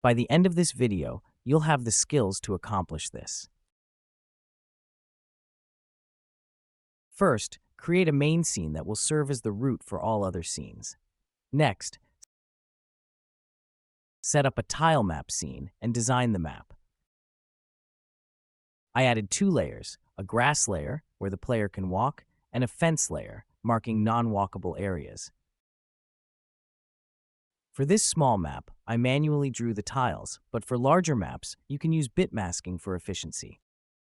By the end of this video, you'll have the skills to accomplish this. First, create a main scene that will serve as the root for all other scenes. Next, set up a tile map scene and design the map. I added 2 layers, a grass layer, where the player can walk, and a fence layer, marking non-walkable areas. For this small map, I manually drew the tiles, but for larger maps, you can use bit masking for efficiency.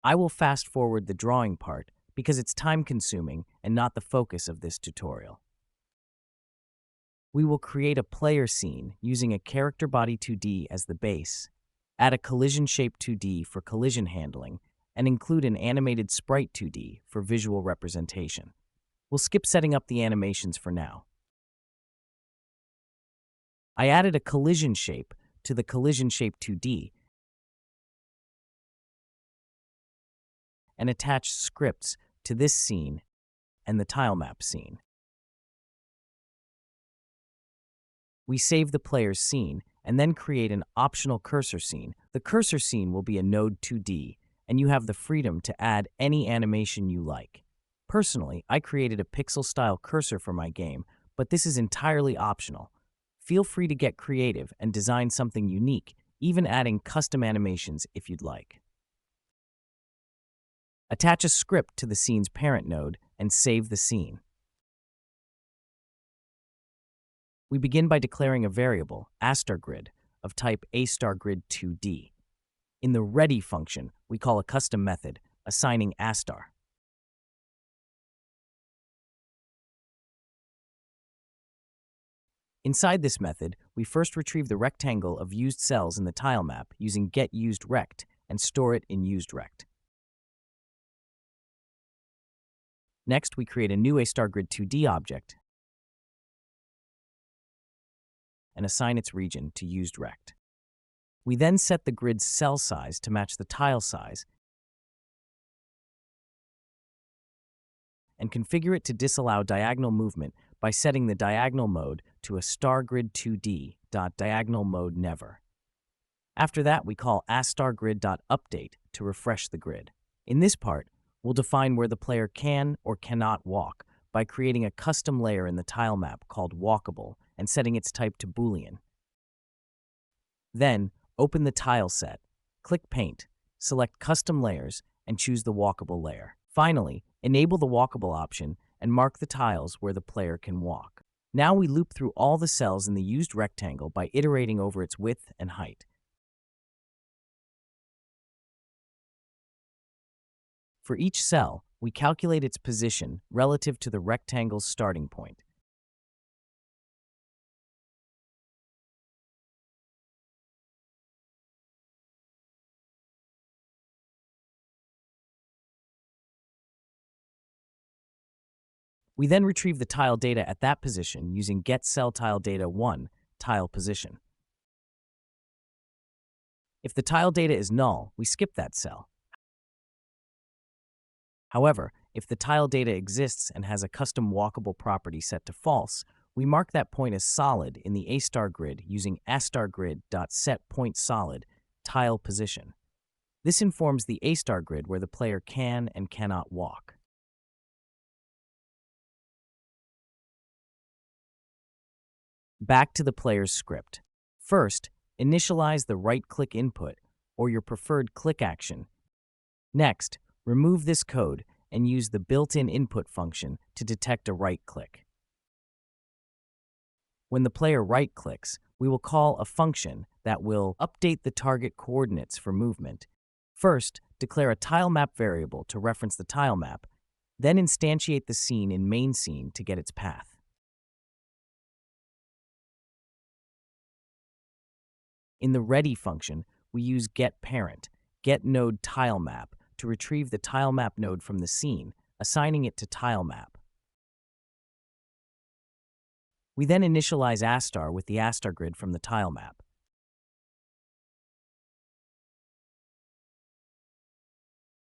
I will fast forward the drawing part because it's time-consuming and not the focus of this tutorial. We will create a player scene using a character body 2D as the base, add a collision shape 2D for collision handling, and include an animated sprite 2D for visual representation. We'll skip setting up the animations for now. I added a collision shape to the collision shape 2D and attached scripts to this scene and the tile map scene. We save the player's scene and then create an optional cursor scene. The cursor scene will be a node 2D, and you have the freedom to add any animation you like. Personally, I created a pixel-style cursor for my game, but this is entirely optional. Feel free to get creative and design something unique, even adding custom animations if you'd like. Attach a script to the scene's parent node and save the scene. We begin by declaring a variable, AStarGrid, of type AStarGrid2D. In the ready function, we call a custom method, assigning AStar. Inside this method, we first retrieve the rectangle of used cells in the tile map using getUsedRect and store it in usedRect. Next, we create a new AStarGrid2D object and assign its region to usedRect. We then set the grid's cell size to match the tile size and configure it to disallow diagonal movement by setting the diagonal mode to AStarGrid2D.diagonalModeNever. After that, we call AStarGrid.update to refresh the grid. In this part, we'll define where the player can or cannot walk by creating a custom layer in the tile map called walkable and setting its type to Boolean. Then, open the tile set, click Paint, select Custom Layers, and choose the walkable layer. Finally, enable the walkable option and mark the tiles where the player can walk. Now we loop through all the cells in the used rectangle by iterating over its width and height. For each cell, we calculate its position relative to the rectangle's starting point. We then retrieve the tile data at that position using getCellTileData1 tile position. If the tile data is null, we skip that cell. However, if the tile data exists and has a custom walkable property set to false, we mark that point as solid in the AStarGrid using AStarGrid.setPointSolid tile position. This informs the AStarGrid where the player can and cannot walk. Back to the player's script. First, initialize the right-click input or your preferred click action. Next, remove this code and use the built-in input function to detect a right-click. When the player right-clicks, we will call a function that will update the target coordinates for movement. First, declare a tile map variable to reference the tile map, then instantiate the scene in main scene to get its path. In the ready function, we use getParent, getNodeTileMap, to retrieve the tile map node from the scene, assigning it to tile map. We then initialize AStar with the AStarGrid from the tile map.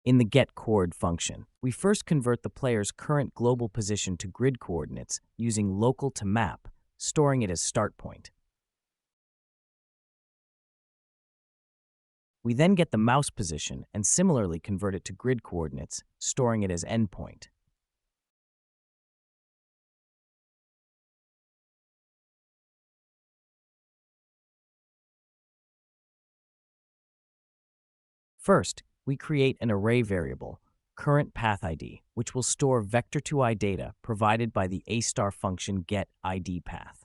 In the getCoord function, we first convert the player's current global position to grid coordinates using local to map, storing it as start point. We then get the mouse position and similarly convert it to grid coordinates, storing it as endpoint. First, we create an array variable, current path ID, which will store vector2i data provided by the AStar function getIdPath.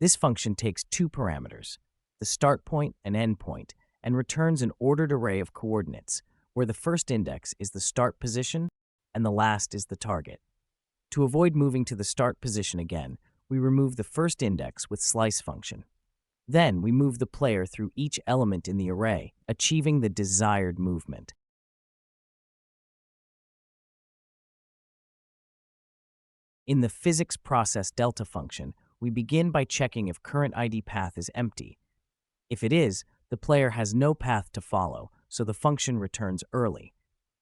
This function takes two parameters, the start point and end point, and returns an ordered array of coordinates, where the first index is the start position and the last is the target. To avoid moving to the start position again, we remove the first index with slice function. Then we move the player through each element in the array, achieving the desired movement. In the physics process delta function, we begin by checking if current ID path is empty. If it is, the player has no path to follow, so the function returns early.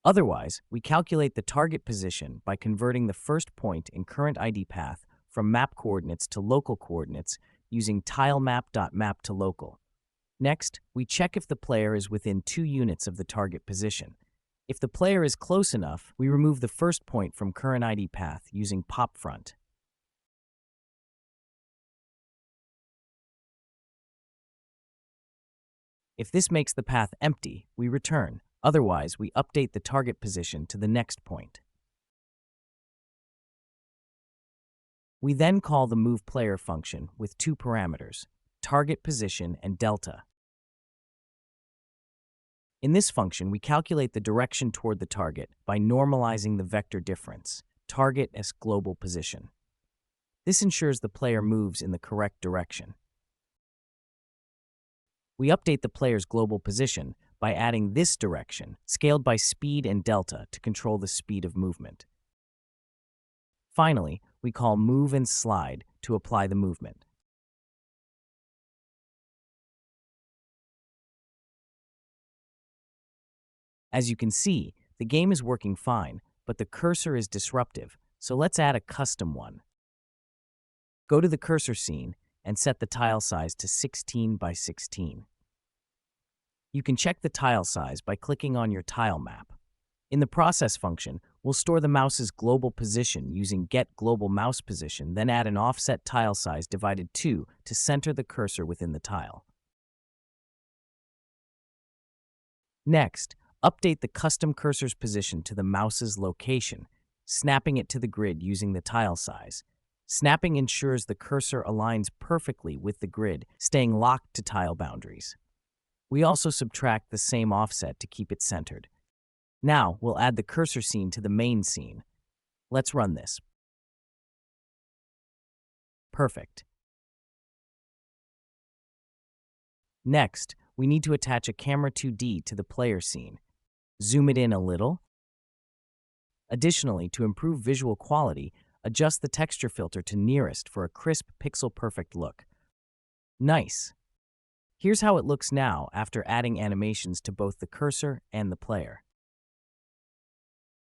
Otherwise, we calculate the target position by converting the first point in current ID path from map coordinates to local coordinates using tilemap.map to local. Next, we check if the player is within 2 units of the target position. If the player is close enough, we remove the first point from current ID path using popfront. If this makes the path empty, we return. Otherwise, we update the target position to the next point. We then call the movePlayer function with two parameters, target position and delta. In this function, we calculate the direction toward the target by normalizing the vector difference, target as global position. This ensures the player moves in the correct direction. We update the player's global position by adding this direction, scaled by speed and delta, to control the speed of movement. Finally, we call move and slide to apply the movement. As you can see, the game is working fine, but the cursor is disruptive, so let's add a custom one. Go to the cursor scene and set the tile size to 16 by 16. You can check the tile size by clicking on your tile map. In the process function, we'll store the mouse's global position using getGlobalMousePosition, then add an offset tile size divided 2 to center the cursor within the tile. Next, update the custom cursor's position to the mouse's location, snapping it to the grid using the tile size. Snapping ensures the cursor aligns perfectly with the grid, staying locked to tile boundaries. We also subtract the same offset to keep it centered. Now, we'll add the cursor scene to the main scene. Let's run this. Perfect. Next, we need to attach a camera 2D to the player scene. Zoom it in a little. Additionally, to improve visual quality, adjust the texture filter to nearest for a crisp, pixel-perfect look. Nice. Here's how it looks now after adding animations to both the cursor and the player.